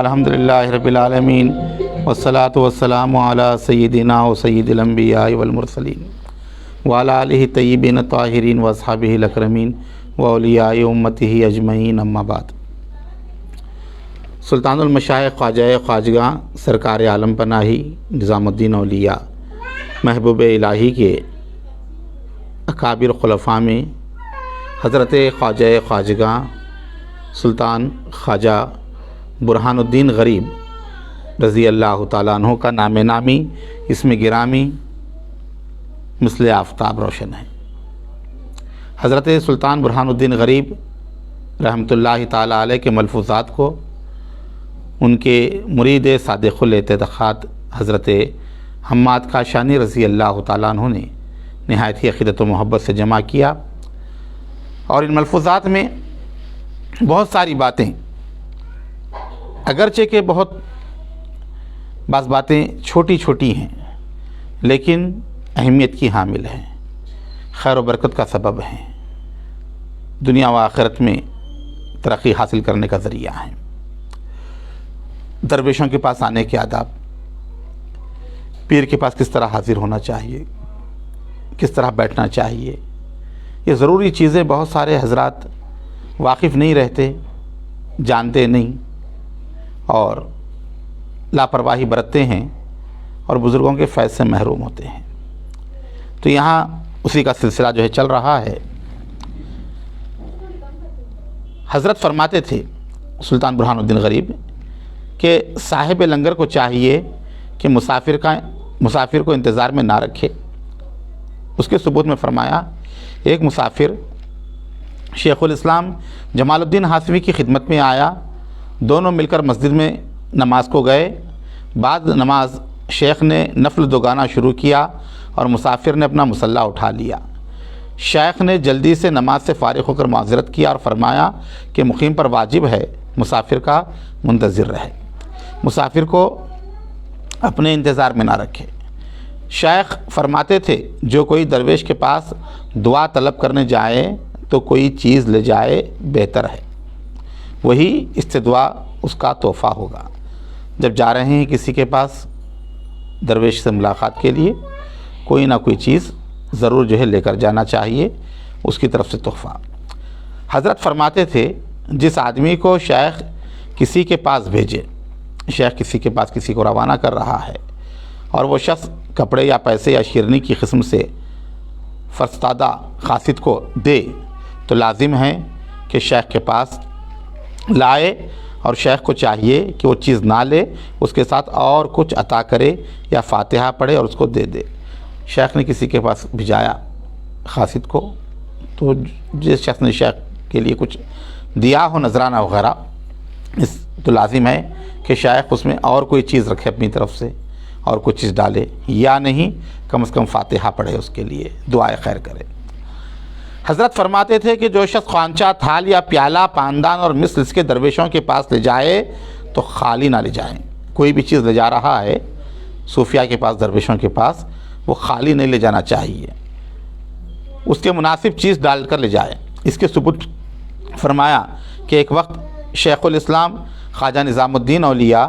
الحمدللہ رب العالمین والصلاة والسلام علی سیدنا و سید الانبیاء والمرسلین وعلی آلہ طیبین الطاہرین واصحابہ الاکرمین واولیاء امتہ اجمعین، اما بعد۔ سلطان المشائخ خواجہ خواجگاں سرکار عالم پناہی نظام الدین اولیاء محبوب الہی کے اکابر خلفاء میں حضرت خواجہ خواجگاں سلطان خواجہ برہان الدین غریب رضی اللہ تعالیٰ عنہ کا نام نامی اسم گرامی مثل آفتاب روشن ہے۔ حضرت سلطان برہان الدین غریب رحمۃ اللہ تعالیٰ علیہ کے ملفوظات کو ان کے مرید صادق الاعتقاد حضرت حماد کاشانی رضی اللہ تعالیٰ عنہ نے نہایت ہی عقیدت و محبت سے جمع کیا، اور ان ملفوظات میں بہت ساری باتیں، اگرچہ کہ بہت بعض باتیں چھوٹی چھوٹی ہیں لیکن اہمیت کی حامل ہیں، خیر و برکت کا سبب ہیں، دنیا و آخرت میں ترقی حاصل کرنے کا ذریعہ ہیں۔ درویشوں کے پاس آنے کے آداب، پیر کے پاس کس طرح حاضر ہونا چاہیے، کس طرح بیٹھنا چاہیے، یہ ضروری چیزیں بہت سارے حضرات واقف نہیں رہتے، جانتے نہیں اور لاپرواہی برتتے ہیں اور بزرگوں کے فیض سے محروم ہوتے ہیں۔ تو یہاں اسی کا سلسلہ جو ہے چل رہا ہے۔ حضرت فرماتے تھے سلطان برہان الدین غریب کہ صاحب لنگر کو چاہیے کہ مسافر کو انتظار میں نہ رکھے۔ اس کے ثبوت میں فرمایا، ایک مسافر شیخ الاسلام جمال الدین ہاشمی کی خدمت میں آیا، دونوں مل کر مسجد میں نماز کو گئے۔ بعد نماز شیخ نے نفل دوگانا شروع کیا اور مسافر نے اپنا مصلی اٹھا لیا۔ شیخ نے جلدی سے نماز سے فارغ ہو کر معذرت کیا اور فرمایا کہ مقیم پر واجب ہے مسافر کا منتظر رہے، مسافر کو اپنے انتظار میں نہ رکھے۔ شیخ فرماتے تھے، جو کوئی درویش کے پاس دعا طلب کرنے جائے تو کوئی چیز لے جائے بہتر ہے، وہی استدعا اس کا تحفہ ہوگا۔ جب جا رہے ہیں کسی کے پاس درویش سے ملاقات کے لیے، کوئی نہ کوئی چیز ضرور جو ہے لے کر جانا چاہیے، اس کی طرف سے تحفہ۔ حضرت فرماتے تھے، جس آدمی کو شیخ کسی کے پاس بھیجے، شیخ کسی کے پاس کسی کو روانہ کر رہا ہے اور وہ شخص کپڑے یا پیسے یا شیرنی کی قسم سے فرستادہ قاصد کو دے تو لازم ہے کہ شیخ کے پاس لائے، اور شیخ کو چاہیے کہ وہ چیز نہ لے، اس کے ساتھ اور کچھ عطا کرے یا فاتحہ پڑھے اور اس کو دے دے۔ شیخ نے کسی کے پاس بھیجایا قاصد کو، تو جس شخص نے شیخ کے لیے کچھ دیا ہو نذرانہ وغیرہ، تو لازم ہے کہ شیخ اس میں اور کوئی چیز رکھے اپنی طرف سے اور کوئی چیز ڈالے، یا نہیں کم از کم فاتحہ پڑھے، اس کے لیے دعائے خیر کرے۔ حضرت فرماتے تھے کہ جو شخص خوانچہ، تھال یا پیالہ، پاندان اور مثل اس کے درویشوں کے پاس لے جائے تو خالی نہ لے جائیں۔ کوئی بھی چیز لے جا رہا ہے صوفیاء کے پاس، درویشوں کے پاس، وہ خالی نہیں لے جانا چاہیے، اس کے مناسب چیز ڈال کر لے جائے۔ اس کے ثبوت فرمایا کہ ایک وقت شیخ الاسلام خواجہ نظام الدین اولیاء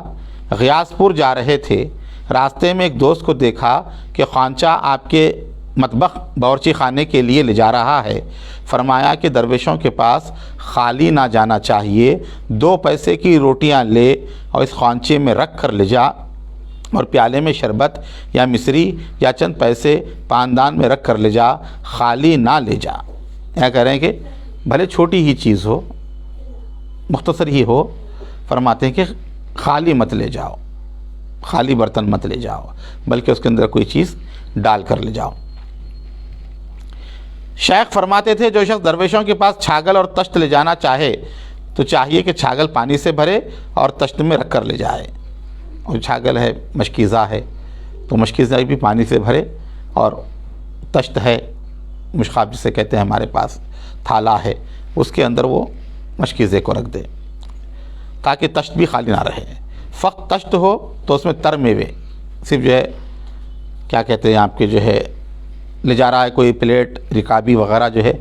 غیاث پور جا رہے تھے، راستے میں ایک دوست کو دیکھا کہ خوانچہ آپ کے مطبخ باورچی خانے کے لیے لے جا رہا ہے۔ فرمایا کہ درویشوں کے پاس خالی نہ جانا چاہیے، 2 پیسے کی روٹیاں لے اور اس خوانچے میں رکھ کر لے جا، اور پیالے میں شربت یا مصری یا چند پیسے پاندان میں رکھ کر لے جا، خالی نہ لے جا۔ کیا کہہ رہے ہیں کہ بھلے چھوٹی ہی چیز ہو، مختصر ہی ہو، فرماتے ہیں کہ خالی مت لے جاؤ، خالی برتن مت لے جاؤ، بلکہ اس کے اندر کوئی چیز ڈال کر لے جاؤ۔ شیخ فرماتے تھے جو شخص درویشوں کے پاس چھاگل اور تشت لے جانا چاہے تو چاہیے کہ چھاگل پانی سے بھرے اور تشت میں رکھ کر لے جائے، اور چھاگل ہے مشکیزہ ہے تو مشکیزہ بھی پانی سے بھرے، اور تشت ہے مشخاب جسے کہتے ہیں ہمارے پاس، تھالا ہے، اس کے اندر وہ مشکیزے کو رکھ دے تاکہ تشت بھی خالی نہ رہے۔ فقط تشت ہو تو اس میں تر میوے، صرف جو ہے کیا کہتے ہیں آپ کے جو ہے لے جا رہا ہے کوئی پلیٹ رکابی وغیرہ جو ہے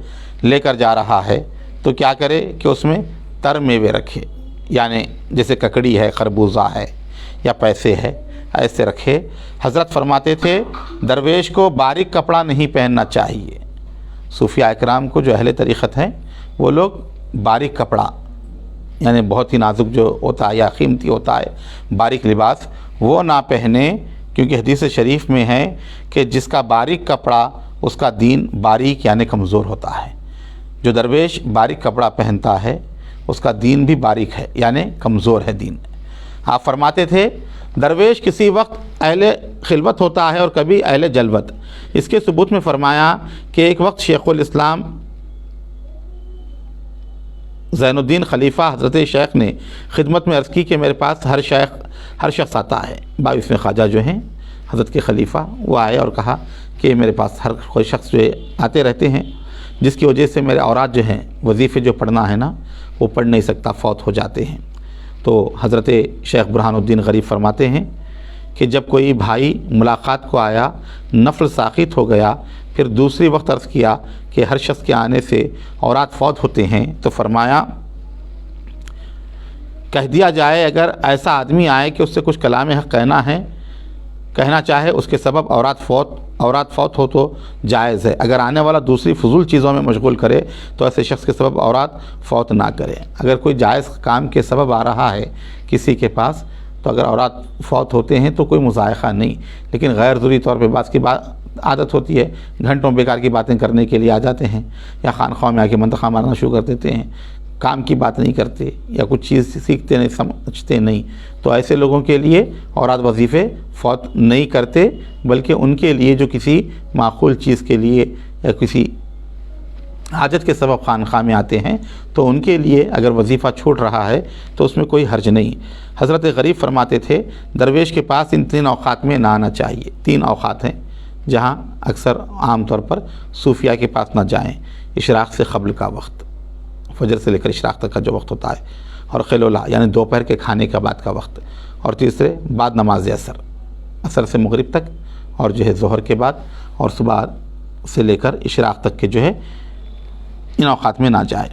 لے کر جا رہا ہے تو کیا کرے کہ اس میں تر میوے رکھے، یعنی جیسے ککڑی ہے، خربوزہ ہے یا پیسے ہے، ایسے رکھے۔ حضرت فرماتے تھے درویش کو باریک کپڑا نہیں پہننا چاہیے۔ صوفیاء اکرام کو جو اہل طریقت ہیں وہ لوگ باریک کپڑا، یعنی بہت ہی نازک جو ہوتا ہے یا قیمتی ہوتا ہے، باریک لباس وہ نہ پہنے، کیونکہ حدیث شریف میں ہے کہ جس کا باریک کپڑا اس کا دین باریک یعنی کمزور ہوتا ہے۔ جو درویش باریک کپڑا پہنتا ہے اس کا دین بھی باریک ہے یعنی کمزور ہے دین۔ آپ فرماتے تھے درویش کسی وقت اہل خلوت ہوتا ہے اور کبھی اہل جلوت۔ اس کے ثبوت میں فرمایا کہ ایک وقت شیخ الاسلام زین الدین خلیفہ حضرت شیخ نے خدمت میں عرض کی کہ میرے پاس ہر شخص آتا ہے، 22 میں خواجہ جو ہیں حضرت کے خلیفہ وہ آئے اور کہا کہ میرے پاس ہر کوئی شخص جو آتے رہتے ہیں، جس کی وجہ سے میرے اوراد جو ہیں وظیفے جو پڑھنا ہے نا وہ پڑھ نہیں سکتا، فوت ہو جاتے ہیں۔ تو حضرت شیخ برہان الدین غریب فرماتے ہیں کہ جب کوئی بھائی ملاقات کو آیا، نفل ساقط ہو گیا، پھر دوسری وقت عرض کیا کہ ہر شخص کے آنے سے اوراد فوت ہوتے ہیں، تو فرمایا کہہ دیا جائے اگر ایسا آدمی آئے کہ اس سے کچھ کلام حق کہنا چاہے، اس کے سبب اوراد فوت ہو تو جائز ہے، اگر آنے والا دوسری فضول چیزوں میں مشغول کرے تو ایسے شخص کے سبب اوراد فوت نہ کرے۔ اگر کوئی جائز کام کے سبب آ رہا ہے کسی کے پاس تو اگر اوراد فوت ہوتے ہیں تو کوئی مضائقہ نہیں، لیکن غیر ضروری طور پہ بعض کی عادت ہوتی ہے گھنٹوں بیکار کی باتیں کرنے کے لیے آ جاتے ہیں، یا خانخواہ میں آ کے منطقہ مارنا شروع کر دیتے ہیں، کام کی بات نہیں کرتے یا کچھ چیز سیکھتے نہیں، سمجھتے نہیں، تو ایسے لوگوں کے لیے اوراد وظیفے فوت نہیں کرتے، بلکہ ان کے لیے جو کسی معقول چیز کے لیے یا کسی حاجت کے سبب خانخواہ میں آتے ہیں تو ان کے لیے اگر وظیفہ چھوٹ رہا ہے تو اس میں کوئی حرج نہیں۔ حضرت غریب فرماتے تھے درویش کے پاس ان 3 اوقات میں نہ آنا چاہیے۔ 3 اوقات ہیں جہاں اکثر عام طور پر صوفیاء کے پاس نہ جائیں: اشراق سے قبل کا وقت، فجر سے لے کر اشراق تک کا جو وقت ہوتا ہے، اور خلولہ یعنی دوپہر کے کھانے کا بعد کا وقت، اور تیسرے بعد نماز عصر سے مغرب تک، اور جو ہے ظہر کے بعد، اور صبح سے لے کر اشراق تک کے جو ہے ان اوقات میں نہ جائے۔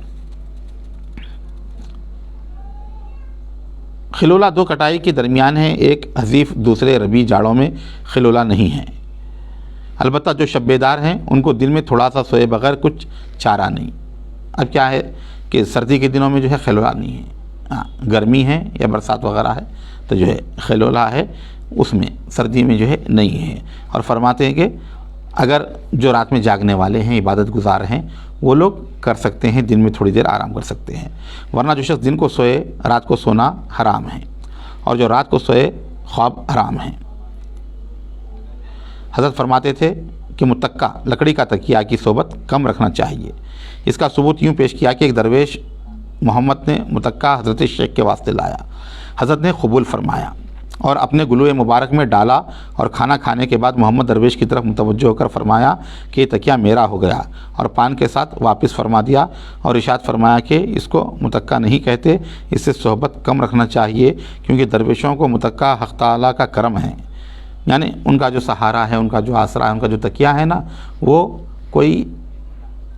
خلولہ 2 کٹائی کے درمیان ہے، ایک حذیف دوسرے ربیع جاڑوں میں خلولہ نہیں ہے۔ البتہ جو شب بیدار ہیں ان کو دن میں تھوڑا سا سوئے بغیر کچھ چارہ نہیں۔ اب کیا ہے کہ سردی کے دنوں میں جو ہے خیلولا نہیں ہے، گرمی ہے یا برسات وغیرہ ہے تو جو ہے خیلولا ہے، اس میں سردی میں جو ہے نہیں ہے۔ اور فرماتے ہیں کہ اگر جو رات میں جاگنے والے ہیں، عبادت گزار ہیں، وہ لوگ کر سکتے ہیں، دن میں تھوڑی دیر آرام کر سکتے ہیں، ورنہ جو شخص دن کو سوئے رات کو سونا حرام ہے، اور جو رات کو سوئے خواب حرام ہے۔ حضرت فرماتے تھے کہ متکا لکڑی کا تکیہ کی صحبت کم رکھنا چاہیے۔ اس کا ثبوت یوں پیش کیا کہ ایک درویش محمد نے متکا حضرت شیخ کے واسطے لایا، حضرت نے قبول فرمایا اور اپنے گلوئے مبارک میں ڈالا، اور کھانا کھانے کے بعد محمد درویش کی طرف متوجہ ہو کر فرمایا کہ یہ تکیہ میرا ہو گیا، اور پان کے ساتھ واپس فرما دیا، اور ارشاد فرمایا کہ اس کو متکا نہیں کہتے، اس سے صحبت کم رکھنا چاہیے، کیونکہ درویشوں کو متکا حق تعالیٰ کا کرم ہے، یعنی ان کا جو سہارا ہے، ان کا جو آسرا ہے، ان کا جو تکیہ ہے نا، وہ کوئی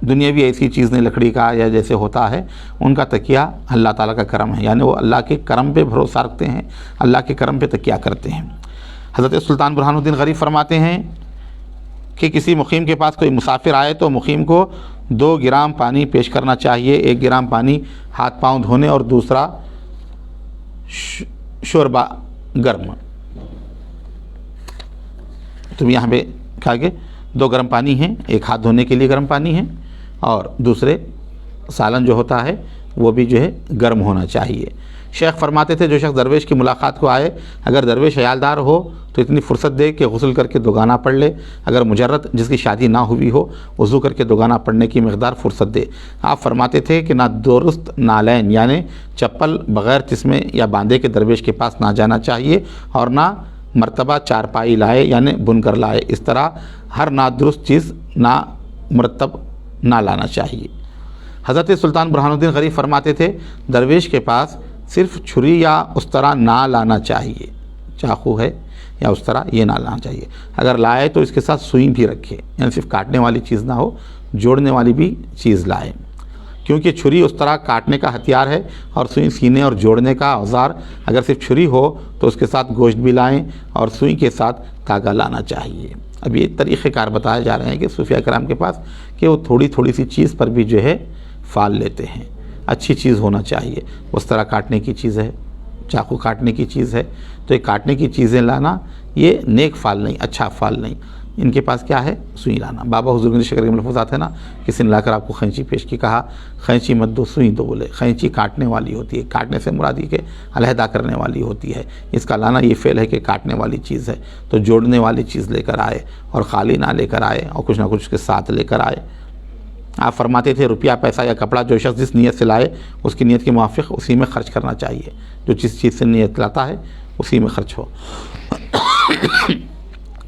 دنیاوی ایسی چیز نہیں لکڑی کا یا جیسے ہوتا ہے، ان کا تکیہ اللہ تعالیٰ کا کرم ہے، یعنی وہ اللہ کے کرم پہ بھروسہ رکھتے ہیں، اللہ کے کرم پہ تکیہ کرتے ہیں۔ حضرت سلطان برہان الدین غریب فرماتے ہیں کہ کسی مقیم کے پاس کوئی مسافر آئے تو مقیم کو 2 گرام پانی پیش کرنا چاہیے، 1 گرام پانی ہاتھ پاؤں دھونے اور دوسرا شوربہ گرم۔ تو یہاں پہ کہا کہ 2 گرم پانی ہیں، ایک ہاتھ دھونے کے لیے گرم پانی ہے، اور دوسرے سالن جو ہوتا ہے وہ بھی جو ہے گرم ہونا چاہیے۔ شیخ فرماتے تھے جو شخص درویش کی ملاقات کو آئے، اگر درویش عیالدار ہو تو اتنی فرصت دے کہ غسل کر کے دوگانہ پڑھ لے، اگر مجرد جس کی شادی نہ ہوئی ہو وضو کر کے دوگانہ پڑھنے کی مقدار فرصت دے۔ آپ فرماتے تھے کہ نہ درست نالین یعنی چپل بغیر تسمے یا باندھے کے درویش کے پاس نہ جانا چاہیے، اور نہ مرتبہ چارپائی لائے یعنی بن کر لائے، اس طرح ہر نادرست چیز نہ مرتب نہ لانا چاہیے۔ حضرت سلطان برہان الدین غریب فرماتے تھے درویش کے پاس صرف چھری یا استرا نہ لانا چاہیے، چاقو ہے یا استرا یہ نہ لانا چاہیے، اگر لائے تو اس کے ساتھ سوئی بھی رکھے، یعنی صرف کاٹنے والی چیز نہ ہو، جوڑنے والی بھی چیز لائے، کیونکہ چھری استرا کاٹنے کا ہتھیار ہے اور سوئی سینے اور جوڑنے کا اوزار۔ اگر صرف چھری ہو تو اس کے ساتھ گوشت بھی لائیں اور سوئی کے ساتھ دھاگا لانا چاہیے۔ اب یہ طریقہ کار بتائے جا رہے ہیں کہ صوفیہ کرام کے پاس کہ وہ تھوڑی سی چیز پر بھی جو ہے فال لیتے ہیں، اچھی چیز ہونا چاہیے، اس طرح کاٹنے کی چیز ہے، چاقو کاٹنے کی چیز ہے، تو یہ کاٹنے کی چیزیں لانا یہ نیک فال نہیں، اچھا فال نہیں، ان کے پاس کیا ہے سوئی لانا۔ بابا حضور گنج شکر کے ملفوظات ہے نا، کسی نے لا کر آپ کو خینچی پیش کی، کہا خینچی مت دو سوئی دو، بولے خینچی کاٹنے والی ہوتی ہے، کاٹنے سے مرادی کہ علیحدہ کرنے والی ہوتی ہے، اس کا لانا یہ فعل ہے کہ کاٹنے والی چیز ہے، تو جوڑنے والی چیز لے کر آئے اور خالی نہ لے کر آئے اور کچھ نہ کچھ کے ساتھ لے کر آئے۔ آپ فرماتے تھے روپیہ پیسہ یا کپڑا جو شخص جس نیت سے لائے اس کی نیت کے موافق اسی میں خرچ کرنا چاہیے، جو جس چیز سے نیت لاتا ہے اسی میں خرچ ہو۔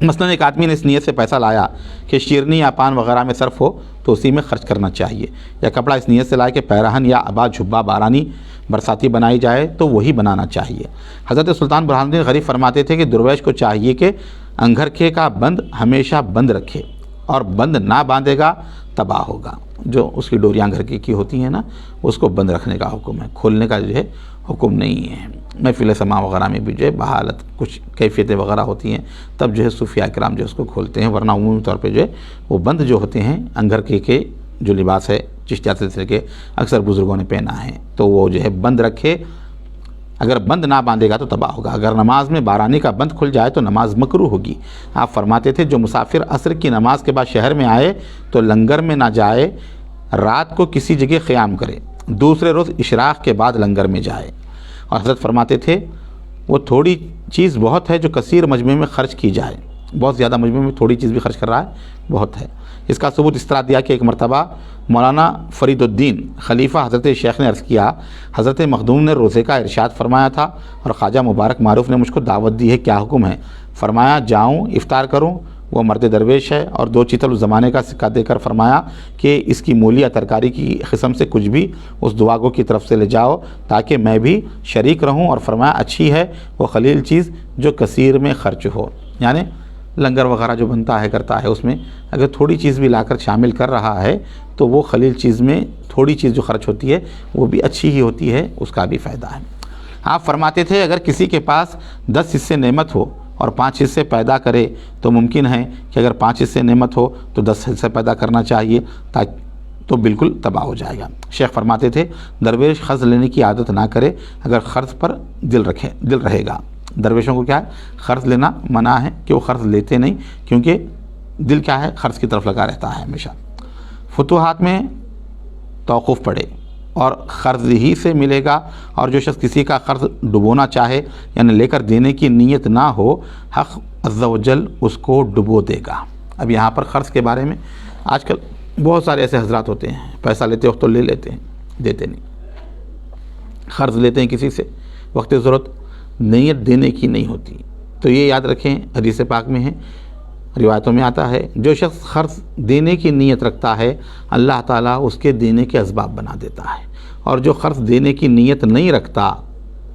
مثلاً ایک آدمی نے اس نیت سے پیسہ لایا کہ شیرنی یا پان وغیرہ میں صرف ہو تو اسی میں خرچ کرنا چاہیے، یا کپڑا اس نیت سے لائے کہ پیراہن یا ابا جھبا بارانی برساتی بنائی جائے تو وہی بنانا چاہیے۔ حضرت سلطان برہان الدین غریب فرماتے تھے کہ درویش کو چاہیے کہ انگرکھے کا بند ہمیشہ بند رکھے، اور بند نہ باندھے گا تباہ ہوگا۔ جو اس کی ڈوریاں انگرکھے کی ہوتی ہیں نا، اس کو بند رکھنے کا حکم ہے، کھولنے کا جو ہے حکم نہیں ہے۔ محفل سماع وغیرہ میں بھی جو ہے بحالت کچھ کیفیتیں وغیرہ ہوتی ہیں تب جو ہے صوفیاء کرام جو اس کو کھولتے ہیں، ورنہ عمومی طور پہ جو ہے وہ بند جو ہوتے ہیں انگرکھے کے جو لباس ہے چشتیہ سلسلے کے اکثر بزرگوں نے پہنا ہے، تو وہ جو ہے بند رکھے، اگر بند نہ باندھے گا تو تباہ ہوگا۔ اگر نماز میں بارانی کا بند کھل جائے تو نماز مکروہ ہوگی۔ آپ فرماتے تھے جو مسافر عصر کی نماز کے بعد شہر میں آئے تو لنگر میں نہ جائے، رات کو کسی جگہ قیام کرے، دوسرے روز اشراق کے بعد لنگر میں جائے۔ اور حضرت فرماتے تھے وہ تھوڑی چیز بہت ہے جو کثیر مجمع میں خرچ کی جائے، بہت زیادہ مجمع میں تھوڑی چیز بھی خرچ کر رہا ہے بہت ہے۔ اس کا ثبوت اس طرح دیا کہ ایک مرتبہ مولانا فرید الدین خلیفہ حضرت شیخ نے عرض کیا حضرت مخدوم نے روزے کا ارشاد فرمایا تھا اور خواجہ مبارک معروف نے مجھ کو دعوت دی ہے، کیا حکم ہے؟ فرمایا جاؤں افطار کروں؟ وہ مرد درویش ہے، اور 2 چیتل زمانے کا سکہ دے کر فرمایا کہ اس کی مولی یا ترکاری کی قسم سے کچھ بھی اس دعاگو کی طرف سے لے جاؤ تاکہ میں بھی شریک رہوں، اور فرمایا اچھی ہے وہ خلیل چیز جو کثیر میں خرچ ہو، یعنی لنگر وغیرہ جو بنتا ہے کرتا ہے اس میں اگر تھوڑی چیز بھی لا کر شامل کر رہا ہے تو وہ خلیل چیز میں تھوڑی چیز جو خرچ ہوتی ہے وہ بھی اچھی ہی ہوتی ہے، اس کا بھی فائدہ ہے۔ آپ فرماتے تھے اگر کسی کے پاس 10 حصے نعمت ہو اور 5 حصے پیدا کرے تو ممکن ہے کہ اگر 5 حصے نعمت ہو تو 10 حصے پیدا کرنا چاہیے تو بالکل تباہ ہو جائے گا۔ شیخ فرماتے تھے درویش قرض لینے کی عادت نہ کرے اگر قرض پر دل رہے گا۔ درویشوں کو کیا ہے، قرض لینا منع ہے کہ وہ قرض لیتے نہیں، کیونکہ دل کیا ہے، قرض کی طرف لگا رہتا ہے ہمیشہ۔ فتوحات میں توقف پڑے اور قرض ہی سے ملے گا، اور جو شخص کسی کا قرض ڈبونا چاہے یعنی لے کر دینے کی نیت نہ ہو، حق عز و جل اس کو ڈبو دے گا۔ اب یہاں پر قرض کے بارے میں آج کل بہت سارے ایسے حضرات ہوتے ہیں، پیسہ لیتے وقت تو لے لیتے ہیں، دیتے نہیں، قرض لیتے ہیں کسی سے، وقت ضرورت نیت دینے کی نہیں ہوتی۔ تو یہ یاد رکھیں، حدیث پاک میں ہے، روایتوں میں آتا ہے، جو شخص قرض دینے کی نیت رکھتا ہے اللہ تعالیٰ اس کے دینے کے اسباب بنا دیتا ہے، اور جو قرض دینے کی نیت نہیں رکھتا،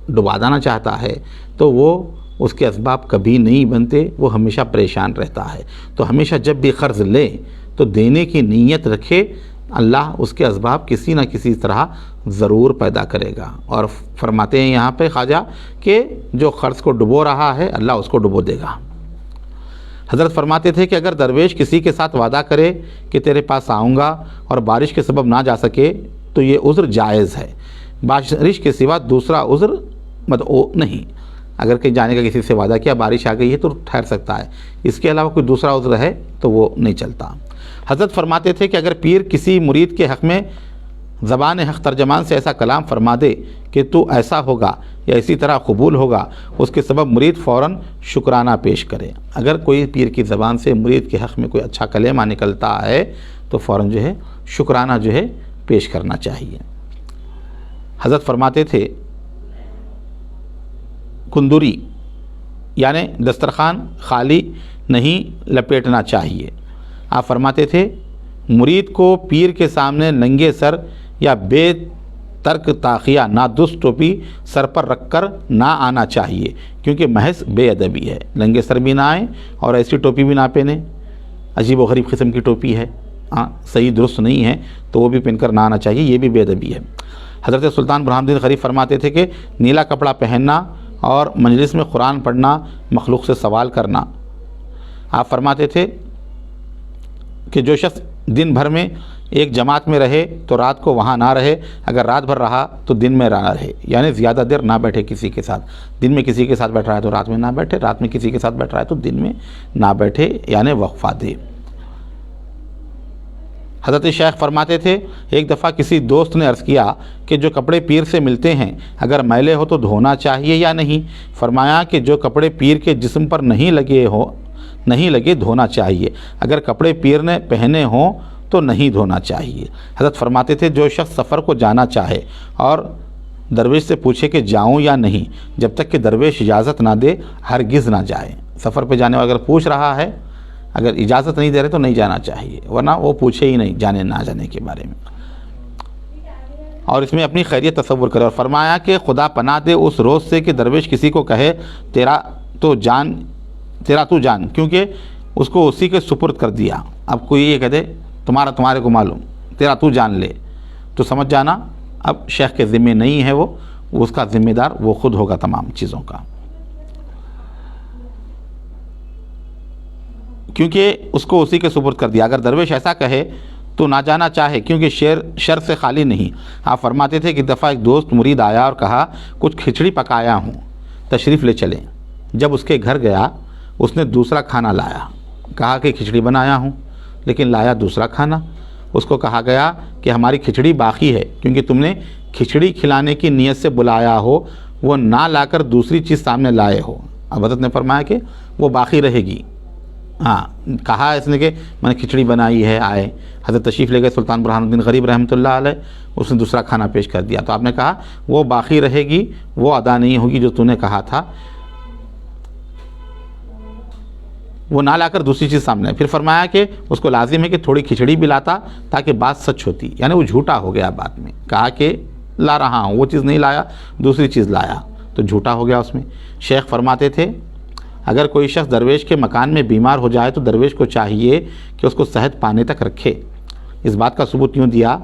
ڈبا دینا چاہتا ہے، تو وہ اس کے اسباب کبھی نہیں بنتے، وہ ہمیشہ پریشان رہتا ہے۔ تو ہمیشہ جب بھی قرض لے تو دینے کی نیت رکھے، اللہ اس کے اسباب کسی نہ کسی طرح ضرور پیدا کرے گا۔ اور فرماتے ہیں یہاں پہ خواجہ کہ جو قرض کو ڈبو رہا ہے اللہ اس کو ڈبو دے گا۔ حضرت فرماتے تھے کہ اگر درویش کسی کے ساتھ وعدہ کرے کہ تیرے پاس آؤں گا اور بارش کے سبب نہ جا سکے تو یہ عذر جائز ہے، بارش کے سوا دوسرا عذر مدعو نہیں۔ اگر کہیں جانے کا کسی سے وعدہ کیا، بارش آ گئی ہے تو ٹھہر سکتا ہے، اس کے علاوہ کوئی دوسرا عذر ہے تو وہ نہیں چلتا۔ حضرت فرماتے تھے کہ اگر پیر کسی مرید کے حق میں زبان حق ترجمان سے ایسا کلام فرما دے کہ تو ایسا ہوگا یا اسی طرح قبول ہوگا، اس کے سبب مرید فوراً شکرانہ پیش کرے۔ اگر کوئی پیر کی زبان سے مرید کے حق میں کوئی اچھا کلمہ نکلتا ہے تو فوراً جو ہے شکرانہ جو ہے پیش کرنا چاہیے۔ حضرت فرماتے تھے کندوری یعنی دسترخوان خالی نہیں لپیٹنا چاہیے۔ آپ فرماتے تھے مرید کو پیر کے سامنے ننگے سر یا بے ترک تاخیہ نادرست ٹوپی سر پر رکھ کر نہ آنا چاہیے، کیونکہ محض بے ادبی ہے۔ ننگے سر بھی نہ آئیں اور ایسی ٹوپی بھی نہ پہنیں، عجیب و غریب قسم کی ٹوپی ہے، صحیح درست نہیں ہے تو وہ بھی پہن کر نہ آنا چاہیے، یہ بھی بے ادبی ہے۔ حضرت سلطان برہان الدین غریب فرماتے تھے کہ نیلا کپڑا پہننا اور مجلس میں قرآن پڑھنا، مخلوق سے سوال کرنا۔ آپ فرماتے تھے کہ جو شخص دن بھر میں ایک جماعت میں رہے تو رات کو وہاں نہ رہے، اگر رات بھر رہا تو دن میں نہ رہے، یعنی زیادہ دیر نہ بیٹھے کسی کے ساتھ۔ دن میں کسی کے ساتھ بیٹھ رہا ہے تو رات میں نہ بیٹھے، رات میں کسی کے ساتھ بیٹھ رہا ہے تو دن میں نہ بیٹھے، یعنی وقفہ دے۔ حضرت شیخ فرماتے تھے ایک دفعہ کسی دوست نے عرض کیا کہ جو کپڑے پیر سے ملتے ہیں اگر میلے ہو تو دھونا چاہیے یا نہیں؟ فرمایا کہ جو کپڑے پیر کے جسم پر نہیں لگے دھونا چاہیے، اگر کپڑے پیر نے پہنے ہوں تو نہیں دھونا چاہیے۔ حضرت فرماتے تھے جو شخص سفر کو جانا چاہے اور درویش سے پوچھے کہ جاؤں یا نہیں، جب تک کہ درویش اجازت نہ دے ہرگز نہ جائے۔ سفر پہ جانے والا اگر پوچھ رہا ہے، اگر اجازت نہیں دے رہے تو نہیں جانا چاہیے، ورنہ وہ پوچھے ہی نہیں جانے نہ جانے کے بارے میں، اور اس میں اپنی خیریت تصور کرے۔ اور فرمایا کہ خدا پناہ دے اس روز سے کہ درویش کسی کو کہے تیرا تو جان، کیونکہ اس کو اسی کے سپرد کر دیا۔ اب کوئی یہ کہہ دے تمہارے کو معلوم، تیرا تو جان لے، تو سمجھ جانا اب شیخ کے ذمہ نہیں ہے، وہ اس کا ذمہ دار وہ خود ہوگا تمام چیزوں کا، کیونکہ اس کو اسی کے سپرد کر دیا۔ اگر درویش ایسا کہے تو نہ جانا چاہے، کیونکہ شر سے خالی نہیں۔ آپ فرماتے تھے کہ دفعہ ایک دوست مرید آیا اور کہا کچھ کھچڑی پکایا ہوں، تشریف لے چلیں۔ جب اس کے گھر گیا اس نے دوسرا کھانا لایا، کہا کہ کھچڑی بنایا ہوں، لیکن لایا دوسرا کھانا۔ اس کو کہا گیا کہ ہماری کھچڑی باقی ہے، کیونکہ تم نے کھچڑی کھلانے کی نیت سے بلایا ہو، وہ نہ لا کر دوسری چیز سامنے لائے ہو۔ اب حضرت نے فرمایا کہ وہ باقی رہے گی۔ کہا اس نے کہ میں نے کھچڑی بنائی ہے، آئے۔ حضرت تشریف لے گئے سلطان برہان الدین غریب رحمۃ اللہ علیہ، اس نے دوسرا کھانا پیش کر دیا، تو آپ نے کہا وہ باقی رہے گی، وہ ادا نہیں ہوگی جو تو نے کہا تھا، وہ نہ لا کر دوسری چیز سامنے۔ پھر فرمایا کہ اس کو لازم ہے کہ تھوڑی کھچڑی بھی لاتا تاکہ بات سچ ہوتی، یعنی وہ جھوٹا ہو گیا بات میں، کہا کہ لا رہا ہوں، وہ چیز نہیں لایا، دوسری چیز لایا تو جھوٹا ہو گیا اس میں۔ شیخ فرماتے تھے اگر کوئی شخص درویش کے مکان میں بیمار ہو جائے تو درویش کو چاہیے کہ اس کو صحت پانے تک رکھے۔ اس بات کا ثبوت یوں دیا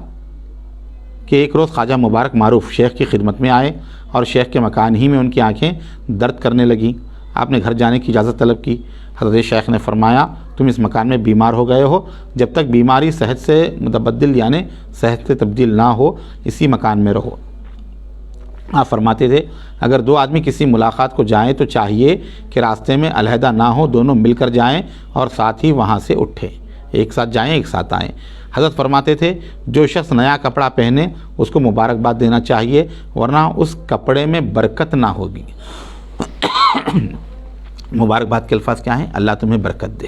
کہ ایک روز خواجہ مبارک معروف شیخ کی خدمت میں آئے اور شیخ کے مکان ہی میں ان کی آنکھیں درد کرنے لگیں۔ آپ نے گھر جانے کی اجازت طلب کی۔ حضرت شیخ نے فرمایا تم اس مکان میں بیمار ہو گئے ہو، جب تک بیماری صحت سے متبدل یعنی صحت سے تبدیل نہ ہو اسی مکان میں رہو۔ آپ فرماتے تھے اگر دو آدمی کسی ملاقات کو جائیں تو چاہیے کہ راستے میں علیحدہ نہ ہو، دونوں مل کر جائیں اور ساتھ ہی وہاں سے اٹھیں، ایک ساتھ جائیں ایک ساتھ آئیں۔ حضرت فرماتے تھے جو شخص نیا کپڑا پہنے اس کو مبارکباد دینا چاہیے، ورنہ اس کپڑے میں برکت نہ ہوگی۔ مبارکباد کے الفاظ کیا ہیں؟ اللہ تمہیں برکت دے،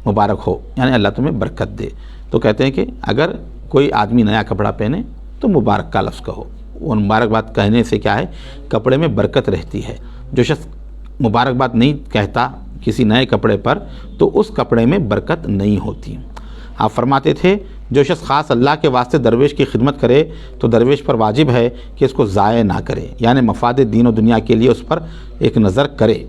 مبارک ہو یعنی اللہ تمہیں برکت دے۔ تو کہتے ہیں کہ اگر کوئی آدمی نیا کپڑا پہنے تو مبارک کا لفظ کہو، وہ مبارکباد کہنے سے کیا ہے؟ کپڑے میں برکت رہتی ہے۔ جو شخص مبارکباد نہیں کہتا کسی نئے کپڑے پر تو اس کپڑے میں برکت نہیں ہوتی۔ آپ فرماتے تھے جو شخص خاص اللہ کے واسطے درویش کی خدمت کرے تو درویش پر واجب ہے کہ اس کو ضائع نہ کرے، یعنی مفاد دین و دنیا کے لیے اس پر ایک نظر کرے۔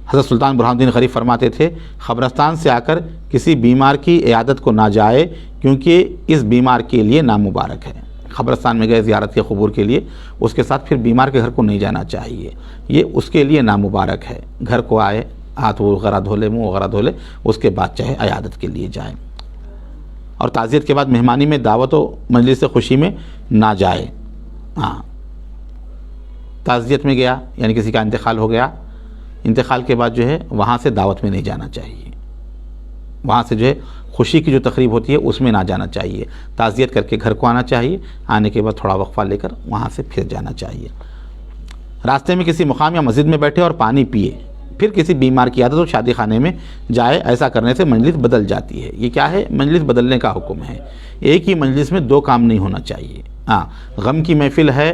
حضرت سلطان برہان الدین غریب فرماتے تھے قبرستان سے آ کر کسی بیمار کی عیادت کو نہ جائے کیونکہ اس بیمار کے لیے نامبارک ہے۔ قبرستان میں گئے زیارت کے قبور کے لیے، اس کے ساتھ پھر بیمار کے گھر کو نہیں جانا چاہیے، یہ اس کے لیے نامبارک ہے۔ گھر کو آئے، ہاتھ وغیرہ دھو لے، منہ وغیرہ دھو لے، اس کے بعد چاہے عیادت کے لیے جائے۔ اور تعزیت کے بعد مہمانی میں دعوت و مجلس خوشی میں نہ جائے۔ ہاں، تعزیت میں گیا یعنی کسی کا انتقال ہو گیا، انتقال کے بعد جو ہے وہاں سے دعوت میں نہیں جانا چاہیے، وہاں سے جو ہے خوشی کی جو تقریب ہوتی ہے اس میں نہ جانا چاہیے، تعزیت کر کے گھر کو آنا چاہیے، آنے کے بعد تھوڑا وقفہ لے کر وہاں سے پھر جانا چاہیے۔ راستے میں کسی مقام یا مسجد میں بیٹھے اور پانی پیے، پھر کسی بیمار کی عادت ہو شادی خانے میں جائے، ایسا کرنے سے مجلس بدل جاتی ہے۔ یہ کیا ہے؟ مجلس بدلنے کا حکم ہے۔ ایک ہی مجلس میں دو کام نہیں ہونا چاہیے۔ ہاں، غم کی محفل ہے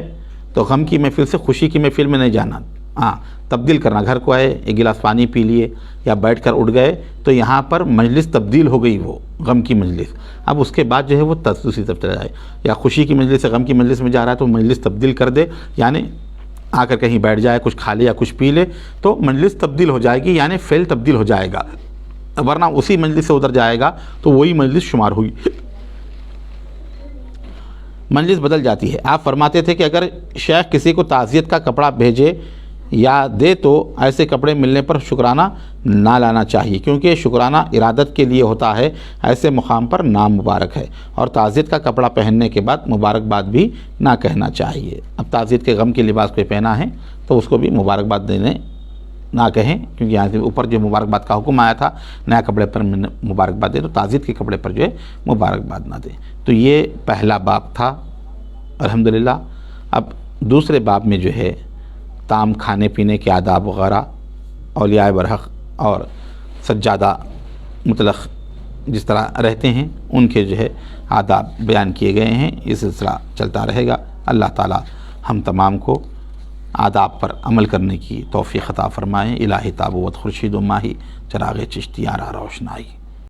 تو غم کی محفل سے خوشی کی محفل میں نہیں جانا، ہاں تبدیل کرنا۔ گھر کو آئے، ایک گلاس پانی پی لیے یا بیٹھ کر اٹھ گئے تو یہاں پر مجلس تبدیل ہو گئی، وہ غم کی مجلس۔ اب اس کے بعد جو ہے وہ دوسری طرف چلا جائے، یا خوشی کی مجلس سے غم کی مجلس میں جا رہا ہے تو مجلس تبدیل کر دے، یعنی آ کر کہیں بیٹھ جائے، کچھ کھا لے یا کچھ پی لے تو مجلس تبدیل ہو جائے گی، یعنی فعل تبدیل ہو جائے گا، ورنہ اسی مجلس سے ادھر جائے گا تو وہی مجلس شمار ہوئی، مجلس بدل جاتی ہے۔ آپ فرماتے تھے کہ اگر شیخ کسی کو تعزیت کا کپڑا بھیجے یا دے تو ایسے کپڑے ملنے پر شکرانہ نہ لانا چاہیے، کیونکہ شکرانہ ارادت کے لیے ہوتا ہے، ایسے مقام پر نام مبارک ہے، اور تعزیت کا کپڑا پہننے کے بعد مبارکباد بھی نہ کہنا چاہیے۔ اب تعزیت کے غم کے لباس کو پہنا ہے تو اس کو بھی مبارکباد دینے نہ کہیں، کیونکہ یہاں سے اوپر جو مبارکباد کا حکم آیا تھا نیا کپڑے پر مبارکباد دے، تو تعزیت کے کپڑے پر جو ہے مبارکباد نہ دے۔ تو یہ پہلا باب تھا الحمدللہ۔ اب دوسرے باب میں جو ہے طعام کھانے پینے کے آداب وغیرہ، اولیاء برحق اور سجادہ مطلق جس طرح رہتے ہیں ان کے جو ہے آداب بیان کیے گئے ہیں۔ یہ سلسلہ چلتا رہے گا۔ اللہ تعالی ہم تمام کو آداب پر عمل کرنے کی توفیق عطا فرمائیں۔ الہی تابوت خورشید و ماہی چراغ چشتی آرا روشنائی۔